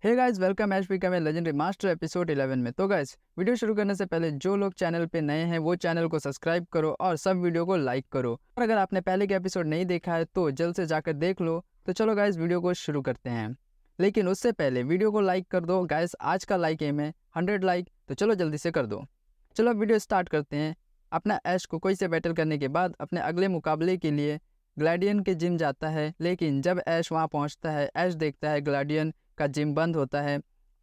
हे guys, welcome H P का legendary master episode 11 में। तो गाइस, वीडियो शुरू करने से पहले जो लोग चैनल पे नए हैं वो चैनल को सब्सक्राइब करो और सब वीडियो को लाइक करो। और अगर आपने पहले के एपिसोड नहीं देखा है तो जल्द से जाकर देख लो। तो चलो गाइस, वीडियो को शुरू करते हैं। लेकिन उससे पहले वीडियो को लाइक कर दो गाइस। आज का लाइक एम है 100 लाइक, तो चलो जल्दी से कर दो। चलो अब वीडियो स्टार्ट करते हैं। अपना ऐश को कोई से बैटल करने के बाद अपने अगले मुकाबले के लिए ग्लैडियन के जिम जाता है। लेकिन जब ऐश वहाँ पहुँचता है, ऐश देखता है ग्लैडियन का जिम बंद होता है।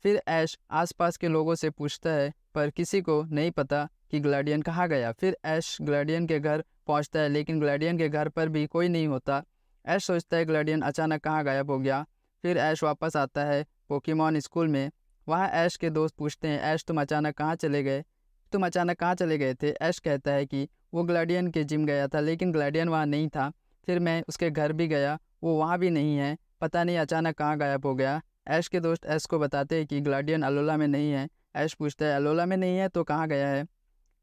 फिर ऐश आसपास के लोगों से पूछता है पर किसी को नहीं पता कि ग्लैडियन कहाँ गया। फिर ऐश ग्लैडियन के घर पहुँचता है लेकिन ग्लैडियन के घर पर भी कोई नहीं होता। ऐश सोचता है ग्लैडियन अचानक कहाँ गायब हो गया। फिर ऐश वापस आता है पोकेमॉन स्कूल में। वहाँ ऐश के दोस्त पूछते हैं, ऐश तुम अचानक कहाँ चले गए? तुम अचानक कहाँ चले गए थे? ऐश कहता है कि वो ग्लैडियन के जिम गया था लेकिन ग्लैडियन वहाँ नहीं था। फिर मैं उसके घर भी गया, वो वहाँ भी नहीं है। पता नहीं अचानक कहाँ गायब हो गया। ऐश के दोस्त ऐश को बताते हैं कि ग्लैडियन अलोला में नहीं है। ऐश पूछता है अलोला में नहीं है तो कहाँ गया है?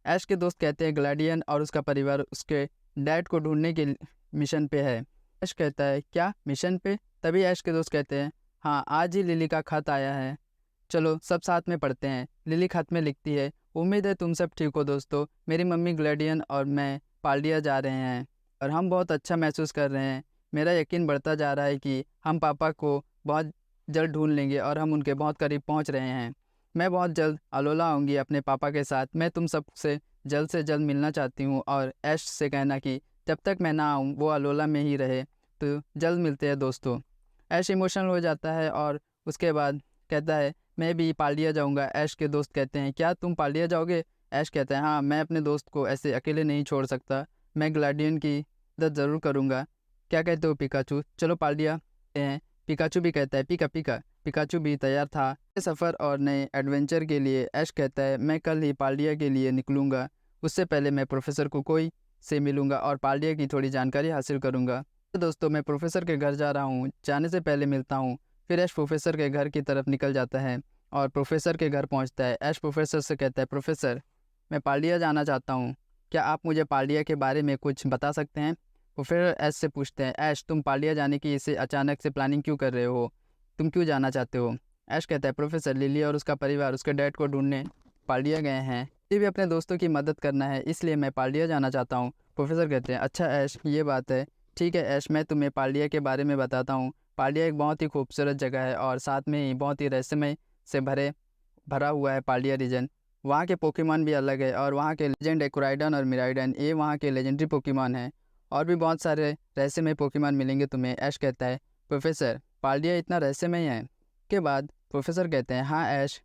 ऐश के दोस्त कहते हैं ग्लैडियन और उसका परिवार उसके डैड को ढूंढने के मिशन पे है। ऐश कहता है क्या मिशन पे? तभी ऐश के दोस्त कहते हैं हाँ, आज ही लिली का खत आया है, चलो सब साथ में पढ़ते हैं। लिली खत में लिखती है, उम्मीद है तुम सब ठीक हो दोस्तों। मेरी मम्मी ग्लैडियन और मैं पाल्डिया जा रहे हैं और हम बहुत अच्छा महसूस कर रहे हैं। मेरा यकीन बढ़ता जा रहा है कि हम पापा को बहुत जल्द ढूंढ लेंगे और हम उनके बहुत करीब पहुंच रहे हैं। मैं बहुत जल्द अलोला आऊँगी अपने पापा के साथ। मैं तुम सबसे से जल्द मिलना चाहती हूँ और ऐश से कहना कि जब तक मैं ना आऊँ वो अलोला में ही रहे। तो जल्द मिलते हैं दोस्तों। ऐश इमोशनल हो जाता है और उसके बाद कहता है मैं भी पाल्डिया जाऊंगा। ऐश के दोस्त कहते हैं क्या तुम पाल्डिया जाओगे? ऐश कहता है हाँ, मैं अपने दोस्त को ऐसे अकेले नहीं छोड़ सकता। मैं ग्लैडियन की मदद ज़रूर करूँगा। क्या कहते हो पिकाचू, चलो पाल्डिया हैं? पिकाचू भी कहता है पिका पिका। पिकाचू भी तैयार था सफ़र और नए एडवेंचर के लिए। ऐश कहता है मैं कल ही पाल्डिया के लिए निकलूँगा। उससे पहले मैं प्रोफेसर को कोई से मिलूँगा और पाल्डिया की थोड़ी जानकारी हासिल करूँगा। तो दोस्तों, मैं प्रोफेसर के घर जा रहा हूँ, जाने से पहले मिलता हूँ। फिर ऐश प्रोफेसर के घर की तरफ निकल जाता है और प्रोफेसर के घर पहुँचता है। ऐश प्रोफेसर से कहता है प्रोफेसर, मैं पाल्डिया जाना चाहता हूँ, क्या आप मुझे पाल्डिया के बारे में कुछ बता सकते हैं? प्रोफेसर ऐश से पूछते हैं ऐश तुम पाल्डिया जाने की इसे अचानक से प्लानिंग क्यों कर रहे हो? तुम क्यों जाना चाहते हो? ऐश कहता है प्रोफेसर, लिली और उसका परिवार उसके डैड को ढूंढने पाल्डिया गए हैं। मुझे भी अपने दोस्तों की मदद करना है, इसलिए मैं पाल्डिया जाना चाहता हूँ। प्रोफेसर कहते हैं अच्छा ऐश, ये बात है। ठीक है ऐश, मैं तुम्हें पाल्डिया के बारे में बताता हूँ। पाल्डिया एक बहुत ही खूबसूरत जगह है और साथ में ही बहुत ही रहस्यमय से भरा हुआ है। पाल्डिया रीजन, वहाँ के पोकेमॉन भी अलग है और वहाँ के लेजेंड है कोराइडन और मिराइडन, ये वहाँ के लेजेंडरी पोकेमॉन हैं। और भी बहुत सारे रहस्यमय पोकेमॉन मिलेंगे तुम्हें। ऐश कहता है प्रोफेसर, पाल्डिया इतना रहस्यमय है? के बाद प्रोफेसर कहते हैं हाँ ऐश,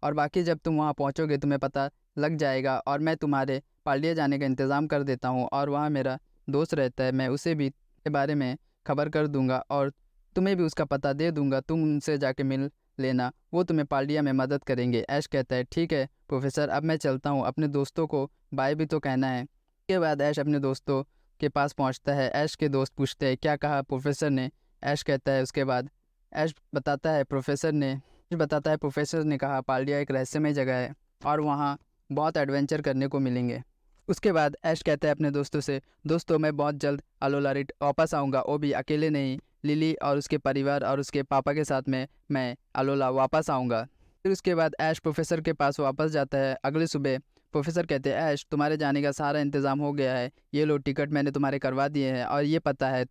और बाकी जब तुम वहाँ पहुँचोगे तुम्हें पता लग जाएगा और मैं तुम्हारे पाल्डिया जाने का इंतज़ाम कर देता हूँ। और वहाँ मेरा दोस्त रहता है, मैं उसे भी के बारे में खबर कर दूंगा और तुम्हें भी उसका पता दे दूंगा। तुम उनसे जाके मिल लेना, वो तुम्हें पाल्डिया में मदद करेंगे। ऐश कहता है ठीक है प्रोफेसर, अब मैं चलता हूँ, अपने दोस्तों को बाय भी तो कहना है। के बाद ऐश अपने दोस्तों के पास पहुँचता है। ऐश के दोस्त पूछते हैं क्या कहा प्रोफेसर ने? ऐश कहता है उसके बाद ऐश बताता है प्रोफेसर ने कहा पाल्डिया एक रहस्यमय जगह है और वहाँ बहुत एडवेंचर करने को मिलेंगे। उसके बाद ऐश कहता है अपने दोस्तों से दोस्तों, मैं बहुत जल्द अलोलारिट वापस आऊँगा, वो भी अकेले नहीं, लिली और उसके परिवार और उसके पापा के साथ में मैं अलोला वापस आऊँगा। फिर उसके बाद ऐश प्रोफेसर के पास वापस जाता है। अगली सुबह प्रोफेसर कहते हैं ऐश, तुम्हारे जाने का सारा इंतज़ाम हो गया है, ये लो टिकट मैंने तुम्हारे करवा दिए हैं और ये पता है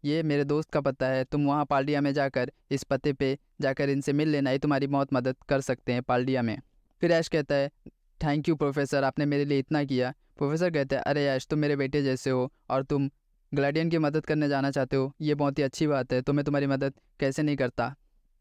ये मेरे दोस्त का पता है, तुम वहाँ पाल्डिया में जाकर इस पते पे जाकर इनसे मिल लेना, ये तुम्हारी बहुत मदद कर सकते हैं पाल्डिया में। फिर ऐश कहता है थैंक यू प्रोफेसर, आपने मेरे लिए इतना किया। प्रोफेसर कहते हैं अरे ऐश, तुम मेरे बेटे जैसे हो और तुम ग्लैडियन की मदद करने जाना चाहते हो, ये बहुत ही अच्छी बात है, तो मैं तुम्हारी मदद कैसे नहीं करता।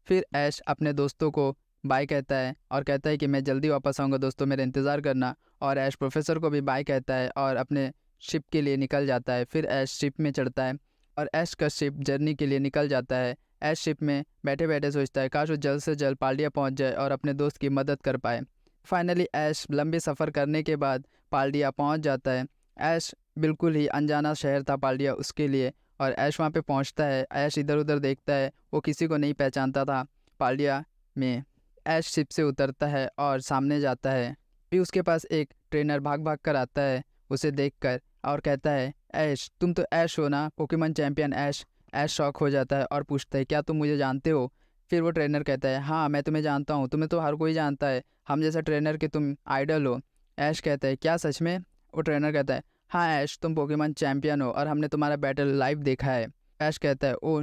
फिर ऐश अपने दोस्तों को बाय कहता है और कहता है कि मैं जल्दी वापस आऊँगा दोस्तों, मेरा इंतज़ार करना। और ऐश प्रोफेसर को भी बाय कहता है और अपने शिप के लिए निकल जाता है। फिर ऐश शिप में चढ़ता है और ऐश का शिप जर्नी के लिए निकल जाता है। ऐश शिप में बैठे बैठे सोचता है काश वो जल्द से जल्द पाल्डिया पहुंच जाए और अपने दोस्त की मदद कर पाए। फाइनली ऐश लंबे सफ़र करने के बाद पाल्डिया पहुंच जाता है। ऐश बिल्कुल ही अनजाना शहर था पाल्डिया उसके लिए, और ऐश वहाँ पे पहुँचता है। ऐश इधर उधर देखता है, वो किसी को नहीं पहचानता था पाल्डिया में। ऐश शिप से उतरता है और सामने जाता है। फिर उसके पास एक ट्रेनर भाग भाग कर आता है उसे देखकर और कहता है ऐश, तुम तो ऐश हो ना, पोकेमॉन चैंपियन ऐश। ऐश शॉक हो जाता है और पूछता है क्या तुम मुझे जानते हो? फिर वो ट्रेनर कहता है हाँ मैं तुम्हें जानता हूँ, तुम्हें तो हर कोई जानता है, हम जैसा ट्रेनर के तुम आइडल हो। ऐश कहता है क्या सच में? वो ट्रेनर कहता है हाँ ऐश, तुम पोकेमॉन चैंपियन हो और हमने तुम्हारा बैटल लाइव देखा है। ऐश कहता है ओ,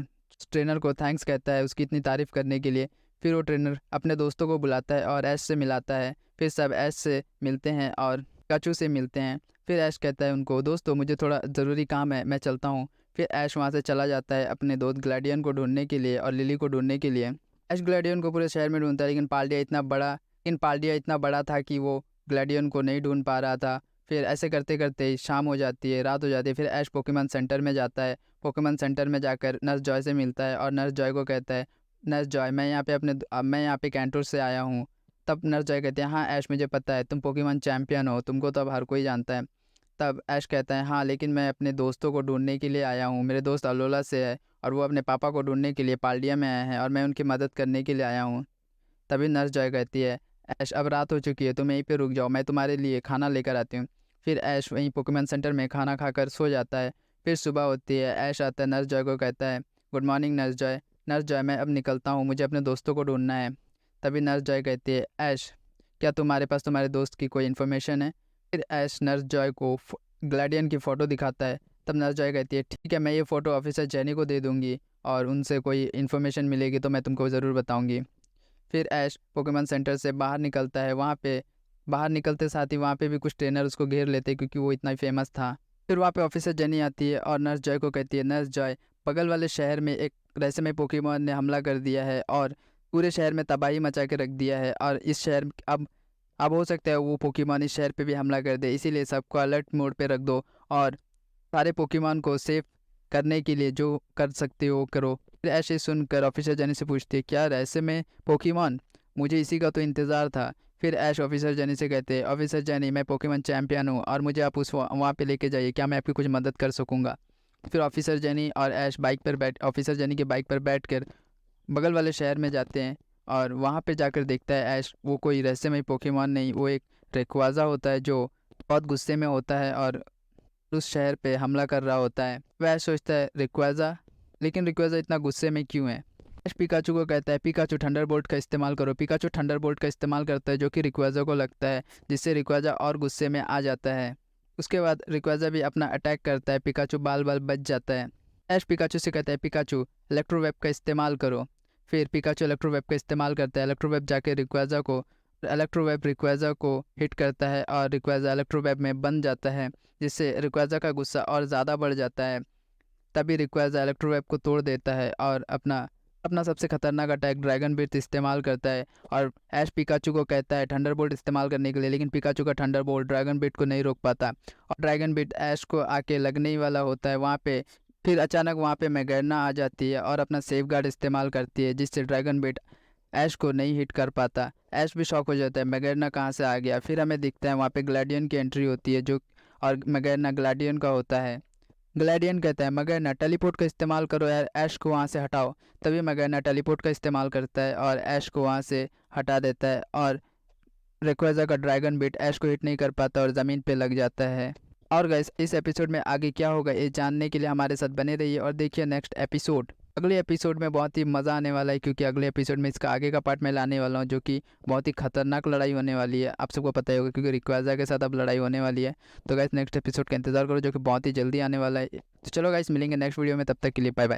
ट्रेनर को थैंक्स कहता है उसकी इतनी तारीफ़ करने के लिए। फिर वो ट्रेनर अपने दोस्तों को बुलाता है और ऐश से मिलाता है। फिर सब ऐश से मिलते हैं और पिकाचू से मिलते हैं। फिर ऐश कहता है उनको दोस्तों मुझे थोड़ा ज़रूरी काम है, मैं चलता हूँ। फिर ऐश वहाँ से चला जाता है अपने दोस्त ग्लैडियन को ढूंढने के लिए और लिली को ढूंढने के लिए। ऐश ग्लैडियन को पूरे शहर में ढूंढता है, लेकिन पालडिया इतना बड़ा था कि वो ग्लैडियन को नहीं ढूंढ पा रहा था। फिर ऐसे करते करते शाम हो जाती है, रात हो जाती है। फिर ऐश पोकेमॉन सेंटर में जाता है। पोकेमॉन सेंटर में जाकर नर्स जॉय से मिलता है और नर्स जॉय को कहता है नर्स जॉय मैं यहाँ पे कैंटूर से आया हूँ। तब नर्स जॉय कहते हैं हाँ ऐश मुझे पता है, तुम पोकेमॉन चैंपियन हो, तुमको तो अब हर कोई जानता है। तब ऐश कहता है हाँ लेकिन मैं अपने दोस्तों को ढूंढने के लिए आया हूँ, मेरे दोस्त अलोला से है और वो अपने पापा को ढूंढने के लिए पाल्डिया में आए हैं और मैं उनकी मदद करने के लिए आया हूँ। तभी नर्स जॉय कहती है ऐश अब रात हो चुकी है, तुम यहीं पे रुक जाओ, मैं तुम्हारे लिए खाना लेकर आती हूँ। फिर ऐश वहीं पोकेमॉन सेंटर में खाना खाकर सो जाता है। फिर सुबह होती है, ऐश आता है, नर्स जॉय को कहता है good morning nurse Joy. Nurse Joy मैं अब निकलता हूँ, मुझे अपने दोस्तों को ढूंढना है। तभी नर्स जॉय कहती है ऐश क्या तुम्हारे पास तुम्हारे दोस्त की कोई इन्फॉर्मेशन है? फिर ऐश नर्स जॉय को ग्लैडियन की फ़ोटो दिखाता है। तब नर्स जॉय कहती है ठीक है, मैं ये फ़ोटो ऑफिसर जेनी को दे दूँगी और उनसे कोई इन्फॉर्मेशन मिलेगी तो मैं तुमको ज़रूर बताऊँगी। फिर ऐश पोकेमॉन सेंटर से बाहर निकलता है। वहाँ पे बाहर निकलते साथ ही वहाँ पे भी कुछ ट्रेनर उसको घेर लेते हैं क्योंकि वो इतना ही फेमस था। फिर वहाँ पे ऑफिसर जेनी आती है और नर्स जॉय को कहती है नर्स जॉय, बगल वाले शहर में एक रहस्यमय पोकेमॉन ने हमला कर दिया है और पूरे शहर में तबाही मचा के रख दिया है और इस शहर अब हो सकता है वो पोकेमॉन इस शहर पे भी हमला कर दे, इसीलिए सबको अलर्ट मोड पे रख दो और सारे पोकेमॉन को सेफ करने के लिए जो कर सकते हो करो। फिर ऐसे सुनकर ऑफिसर जेनी से पूछती है क्या रहस्य में पोकेमॉन, मुझे इसी का तो इंतज़ार था। फिर ऐश ऑफिसर जेनी से कहते हैं ऑफिसर जेनी मैं पोकेमॉन चैंपियन हूँ और मुझे आप उस वहाँ पे लेके जाइए, क्या मैं आपकी कुछ मदद कर सकूँगा? फिर ऑफिसर जेनी और ऐश ऑफिसर जेनी की बाइक पर बैठ कर बगल वाले शहर में जाते हैं और वहाँ पे जाकर देखता है ऐश वो कोई रहस्यमय पोकेमॉन नहीं, वो एक रेक्वाज़ा होता है जो बहुत गुस्से में होता है और उस शहर पे हमला कर रहा होता है। वह सोचता है रिक्वेज़ा, लेकिन रिक्वेज़ा इतना गुस्से में क्यों है? ऐश पिकाचू को कहता है पिकाचू थंडरबोल्ट का इस्तेमाल करो। पिकाचू थंडरबोल्ट का इस्तेमाल करता है जो कि रिक्वेज़ा को लगता है, जिससे रिक्वेज़ा और गुस्से में आ जाता है। उसके बाद रिक्वेज़ा भी अपना अटैक करता है, पिकाचू बाल बाल बच जाता है। ऐश पिकाचू से कहता है पिकाचू इलेक्ट्रोवेव का इस्तेमाल करो। फिर पिकाचू इलेक्ट्रोवेव का इस्तेमाल करता है। इलेक्ट्रोवेव जाके इलेक्ट्रोवेव रिक्वेज़ा को हिट करता है और रिक्वेज़ा इलेक्ट्रोवेव में बन जाता है, जिससे रिक्वेज़ा का गुस्सा और ज़्यादा बढ़ जाता है। तभी रिक्वेज़ा इलेक्ट्रोवेव को तोड़ देता है और अपना अपना सबसे खतरनाक अटैक ड्रैगन बीट इस्तेमाल करता है और ऐश पिकाचू को कहता है थंडरबोल्ट इस्तेमाल करने के लिए, लेकिन पिकाचू का थंडरबोल्ट ड्रैगन बीट को नहीं रोक पाता और ड्रैगन बीट ऐश को आके लगने ही वाला होता है वहाँ पे। फिर अचानक वहाँ पे मैगेरना आ जाती है और अपना सेफ गार्ड इस्तेमाल करती है, जिससे ड्रैगन बीट ऐश को नहीं हिट कर पाता। ऐश भी शॉक हो जाता है मैगेरना कहाँ से आ गया। फिर हमें दिखता है वहाँ पे ग्लैडियन की एंट्री होती है जो और मैगेरना ग्लैडियन का होता है। ग्लैडियन कहता है मगरना टेलीपोर्ट का इस्तेमाल करो यार, ऐश को वहाँ से हटाओ। तभी मगरना टेलीपोर्ट का इस्तेमाल करता है और ऐश को वहाँ से हटा देता है और रेक्वेज़ा का ड्रैगन बीट ऐश को हिट नहीं कर पाता और ज़मीन पे लग जाता है। और गाइस इस एपिसोड में आगे क्या होगा ये जानने के लिए हमारे साथ बने रहिए और देखिए नेक्स्ट एपिसोड। अगले एपिसोड में बहुत ही मज़ा आने वाला है क्योंकि अगले एपिसोड में इसका आगे का पार्ट मैं लाने वाला हूँ जो कि बहुत ही खतरनाक लड़ाई होने वाली है। आप सबको पता ही होगा क्योंकि रिक्वेज़ा के साथ अब लड़ाई होने वाली है। तो गाइस नेक्स्ट एपिसोड का इंतजार करो जो कि बहुत ही जल्दी आने वाला है। तो चलो गाइस मिलेंगे नेक्स्ट वीडियो में, तब तक के लिए बाय बाय।